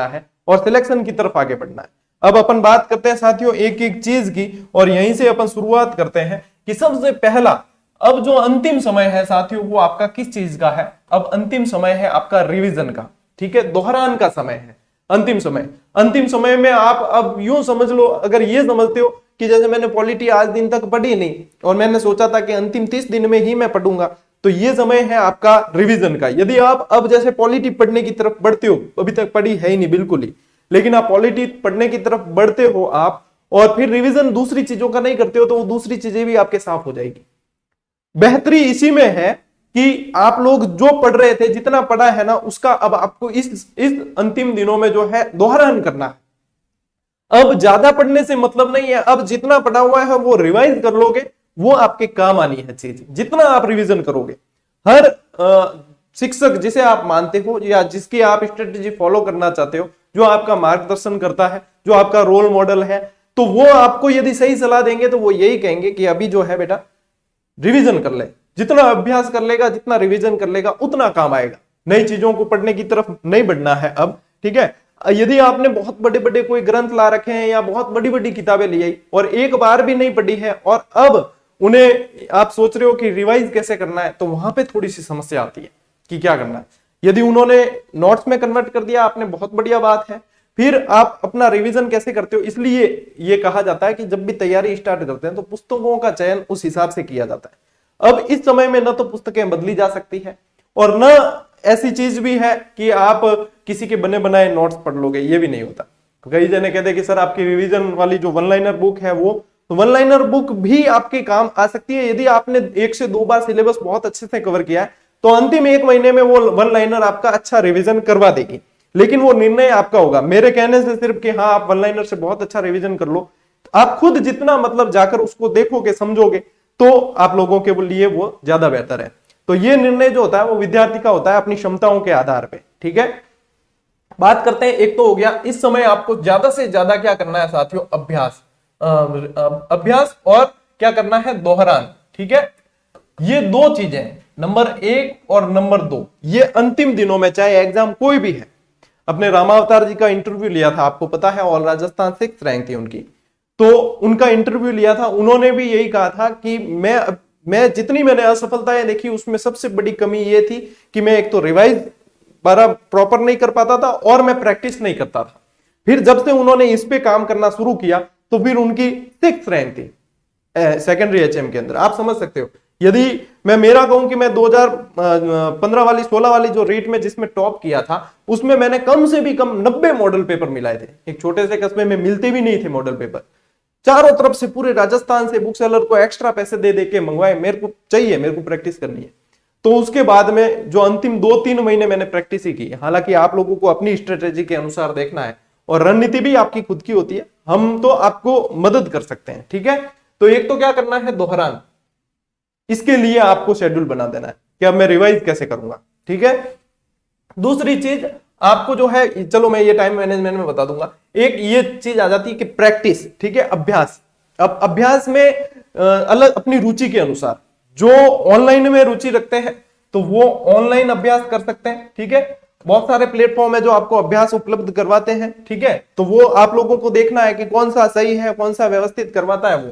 है और सिलेक्शन की तरफ आगे बढ़ना है। अब अपन बात करते हैं साथियों एक एक चीज की, और यहीं से अपन शुरुआत करते हैं कि सबसे पहला अब जो अंतिम समय है साथियों वो आपका किस चीज का है? अब अंतिम समय है आपका रिवीजन का, ठीक है, दोहरान का समय है अंतिम समय। अंतिम समय में आप अब यूं समझ लो, अगर ये समझते हो कि जैसे मैंने पॉलिटी आज दिन तक पढ़ी नहीं और मैंने सोचा था कि अंतिम 30 दिन में ही मैं पढ़ूंगा, तो ये समय है आपका रिवीजन का। यदि आप अब जैसे पॉलिटी पढ़ने की तरफ बढ़ते हो, अभी तक पढ़ी है ही नहीं बिल्कुल ही, लेकिन आप पॉलिटी पढ़ने की तरफ बढ़ते हो आप, और फिर रिवीजन दूसरी चीजों का नहीं करते हो, तो वो दूसरी चीजें भी आपके साफ हो जाएगी। बेहतरी इसी में है कि आप लोग जो पढ़ रहे थे, जितना पढ़ा है ना, उसका अब आपको इस अंतिम दिनों में जो है दोहरान करना है। अब ज्यादा पढ़ने से मतलब नहीं है, अब जितना पढ़ा हुआ है वो रिवाइज कर लोगे, वो आपके काम आनी है चीज। जितना आप रिवीजन करोगे, हर शिक्षक जिसे आप मानते हो या जिसकी आप स्ट्रेटेजी फॉलो करना चाहते हो, जो आपका मार्गदर्शन करता है, जो आपका रोल मॉडल है, तो वो आपको यदि सही सलाह देंगे तो वो यही कहेंगे कि अभी जो है बेटा रिवीजन कर ले। जितना अभ्यास कर लेगा, जितना रिवीजन कर लेगा, उतना काम आएगा। नई चीजों को पढ़ने की तरफ नहीं बढ़ना है अब, ठीक है। यदि आपने बहुत बड़े बड़े कोई ग्रंथ ला रखे हैं या बहुत बड़ी बड़ी किताबें ली आई और एक बार भी नहीं पढ़ी है और अब उन्हें आप सोच रहे हो कि रिवाइज कैसे करना है, तो वहां पे थोड़ी सी समस्या आती है कि क्या करना है। यदि उन्होंने नोट्स में कन्वर्ट कर दिया आपने, बहुत बढ़िया बात है, फिर आप अपना रिवीजन कैसे करते हो। इसलिए ये कहा जाता है कि जब भी तैयारी स्टार्ट करते हैं तो पुस्तकों का चयन उस हिसाब से किया जाता है। अब इस समय में न तो पुस्तकें बदली जा सकती है और न ऐसी चीज भी है कि आप किसी के बने बनाए नोट्स पढ़ लोगे, ये भी नहीं होता। कई जने कहते हैं कि सर आपकी रिवीजन वाली जो वन लाइनर बुक है, वो तो वन लाइनर बुक भी आपके काम आ सकती है। यदि आपने 1 से 2 बार सिलेबस बहुत अच्छे से कवर किया है तो अंतिम 1 महीने में वो वन लाइनर आपका अच्छा रिवीजन करवा देगी, लेकिन वो निर्णय आपका होगा। मेरे कहने से सिर्फ कि हाँ आप वन लाइनर से बहुत अच्छा रिवीजन कर लो, आप खुद जितना मतलब जाकर उसको देखोगे, समझोगे, तो आप लोगों के लिए वो ज्यादा बेहतर है। तो ये निर्णय जो होता है वो विद्यार्थी का होता है अपनी क्षमताओं के आधार पे, ठीक है। बात करते हैं, एक तो हो गया इस समय आपको ज्यादा से ज्यादा क्या करना है साथियों, अभ्यास। अभ्यास और क्या करना है, दोहरान, ठीक है। ये 2 चीजें, नंबर 1 और नंबर 2, ये अंतिम दिनों में चाहे एग्जाम कोई भी है। अपने रामावतार जी का इंटरव्यू लिया था, आपको पता है, ऑल राजस्थान 6th रैंक थी उनकी, तो उनका इंटरव्यू लिया था, उन्होंने भी यही कहा था कि मैं जितनी मैंने असफलताएं देखी उसमें सबसे बड़ी कमी ये थी कि मैं एक तो रिवाइज प्रॉपर नहीं कर पाता था और मैं प्रैक्टिस नहीं करता था। फिर जब से उन्होंने इस पे काम करना शुरू किया तो फिर उनकी 6th रैंक थी सेकेंडरी HM के अंदर। आप समझ सकते हो, यदि मैं मेरा कहूं कि मैं 2015 वाली 16 वाली जो रेट में जिसमें टॉप किया था, उसमें मैंने कम से भी कम 90 मॉडल पेपर मिलाए थे। एक छोटे से कस्बे में मिलते भी नहीं थे मॉडल पेपर, चारों तरफ से पूरे राजस्थान से बुक सेलर को एक्स्ट्रा पैसे दे के मंगवाए, मेरे को चाहिए, मेरे को प्रैक्टिस करनी है। तो उसके बाद में जो अंतिम 2-3 महीने मैंने प्रैक्टिस ही की। हालांकि आप लोगों को अपनी स्ट्रेटेजी के अनुसार देखना है और रणनीति भी आपकी खुद की होती है, हम तो आपको मदद कर सकते हैं, ठीक है। तो एक तो क्या करना है, दोहरान। इसके लिए आपको शेड्यूल बना देना है कि अब मैं रिवाइज कैसे करूंगा, ठीक है। दूसरी चीज आपको जो है, चलो मैं ये टाइम मैनेजमेंट में बता दूंगा, एक ये चीज आ जाती है कि प्रैक्टिस, ठीक है, अभ्यास। अब अभ्यास में अलग अपनी रुचि के अनुसार, जो ऑनलाइन में रुचि रखते हैं तो वो ऑनलाइन अभ्यास कर सकते हैं, ठीक है। बहुत सारे प्लेटफॉर्म है जो आपको अभ्यास उपलब्ध करवाते हैं, ठीक है। तो वो आप लोगों को देखना है कि कौन सा सही है, कौन सा व्यवस्थित करवाता है वो।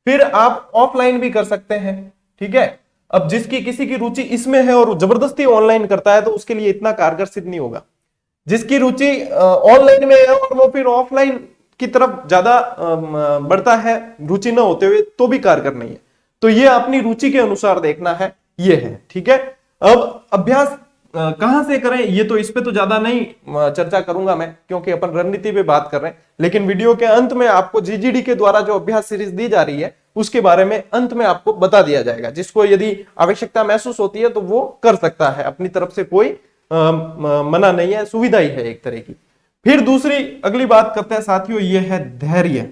फिर आप ऑफलाइन भी कर सकते हैं, ठीक है। अब जिसकी किसी की रुचि इसमें है और जबरदस्ती ऑनलाइन करता है तो उसके लिए इतना कारगर सिद्ध नहीं होगा। जिसकी रुचि ऑनलाइन में है और वो फिर ऑफलाइन की तरफ ज्यादा बढ़ता है रुचि न होते हुए, तो भी कारगर नहीं है। तो ये अपनी रुचि के अनुसार देखना है, ये है, ठीक है। अब अभ्यास कहां से करें, ये तो इस पे तो ज्यादा नहीं चर्चा करूंगा मैं, क्योंकि अपन रणनीति पे बात कर रहे हैं। लेकिन वीडियो के अंत में आपको GGD के द्वारा जो अभ्यास सीरीज दी जा रही है उसके बारे में अंत में आपको बता दिया जाएगा। जिसको यदि आवश्यकता महसूस होती है तो वो कर सकता है, अपनी तरफ से कोई मना नहीं है, सुविधा ही है एक तरह की। फिर दूसरी अगली बात करते हैं साथियों, ये है धैर्य,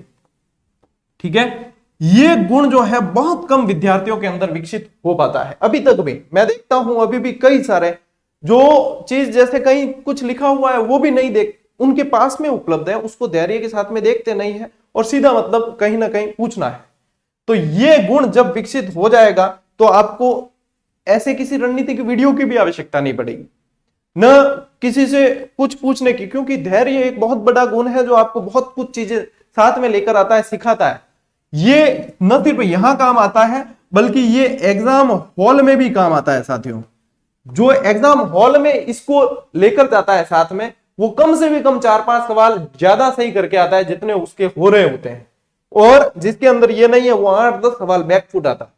ठीक है। ये गुण जो है बहुत कम विद्यार्थियों के अंदर विकसित हो पाता है। अभी तक भी मैं देखता हूं, अभी भी कई सारे जो चीज जैसे कहीं कुछ लिखा हुआ है वो भी नहीं देख, उनके पास में उपलब्ध है, उसको धैर्य के साथ में देखते नहीं है और सीधा मतलब कहीं ना कहीं पूछना है। तो ये गुण जब विकसित हो जाएगा तो आपको ऐसे किसी रणनीति की वीडियो की भी आवश्यकता नहीं पड़ेगी। न किसी से कुछ पूछने की, क्योंकि धैर्य एक बहुत बड़ा गुण है जो आपको बहुत कुछ चीजें साथ में लेकर आता है, सिखाता है। ये न सिर्फ यहां काम आता है बल्कि ये एग्जाम हॉल में भी काम आता है साथियों। जो एग्जाम हॉल में इसको लेकर जाता है साथ में, वो कम से भी कम 4-5 सवाल ज्यादा सही करके आता है जितने उसके हो रहे होते हैं। और जिसके अंदर ये नहीं है वो 8-10 सवाल बैकफुट आता,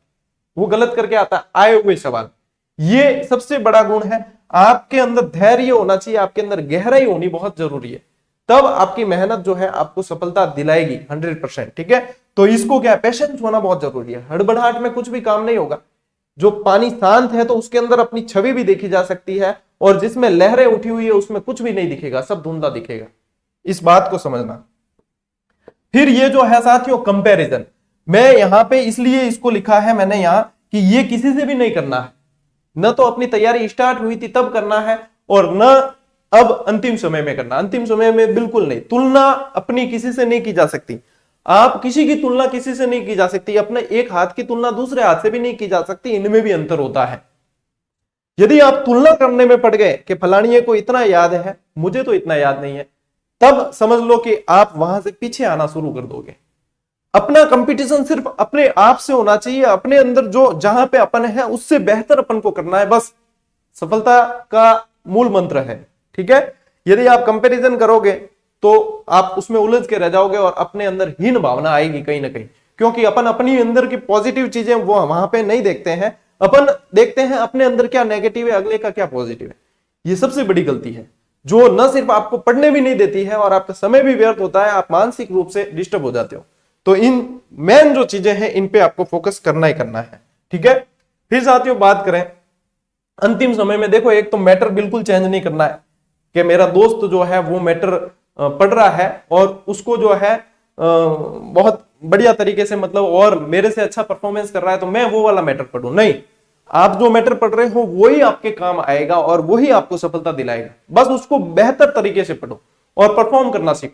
वो गलत करके आता आए हुए सवाल। ये सबसे बड़ा गुण है। आपके अंदर धैर्य होना चाहिए, आपके अंदर गहराई होनी बहुत जरूरी है, तब आपकी मेहनत जो है आपको सफलता दिलाएगी 100%। ठीक है, तो इसको क्या, पेशेंस होना बहुत जरूरी है। हड़बड़ाहट में कुछ भी काम नहीं होगा। जो पानी शांत है तो उसके अंदर अपनी छवि भी देखी जा सकती है, और जिसमें लहरें उठी हुई है उसमें कुछ भी नहीं दिखेगा, सब धुंधला दिखेगा। इस बात को समझना। फिर ये जो है साथियों कंपैरिजन, मैं यहां पे इसलिए इसको लिखा है मैंने यहां कि ये किसी से भी नहीं करना है। न तो अपनी तैयारी स्टार्ट हुई थी तब करना है, और न अब अंतिम समय में करना। अंतिम समय में बिल्कुल नहीं। तुलना अपनी किसी से नहीं की जा सकती। आप किसी की तुलना किसी से नहीं की जा सकती। अपने एक हाथ की तुलना दूसरे हाथ से भी नहीं की जा सकती। इनमें भी अंतर होता है। यदि आप तुलना करने में पड़ गए कि फलानिए को इतना याद है, मुझे तो इतना याद नहीं है, तब समझ लो कि आप वहां से पीछे आना शुरू कर दोगे। अपना कंपटीशन सिर्फ अपने आप से होना चाहिए। अपने अंदर जो जहां पे अपन है उससे बेहतर अपन को करना है, बस सफलता का मूल मंत्र है। ठीक है, यदि आप कंपैरिजन करोगे तो आप उसमें उलझ के रह जाओगे और अपने अंदर हीन भावना आएगी कहीं ना कहीं, क्योंकि अपन अपनी अंदर की पॉजिटिव चीजें वो वहां पे नहीं देखते हैं। अपन देखते हैं अपने अंदर क्या नेगेटिव है, अगले का क्या पॉजिटिव है। ये सबसे बड़ी गलती है जो न सिर्फ आपको पढ़ने भी नहीं देती है और आपका समय भी व्यर्थ होता है, आप मानसिक रूप से डिस्टर्ब हो जाते हो। तो इन मेन जो चीजें हैं इन पे आपको फोकस करना ही करना है। ठीक है, फिर साथियों बात करें अंतिम समय में, देखो एक तो मैटर बिल्कुल चेंज नहीं करना है कि मेरा दोस्त जो है वो मैटर पढ़ रहा है और उसको जो है बहुत बढ़िया तरीके से मतलब और मेरे से अच्छा परफॉर्मेंस कर रहा है तो मैं वो वाला मैटर पढ़ूं। नहीं, आप जो मैटर पढ़ रहे हो वही आपके काम आएगा और वही आपको सफलता दिलाएगा। बस उसको बेहतर तरीके से पढ़ो और परफॉर्म करना सीखो।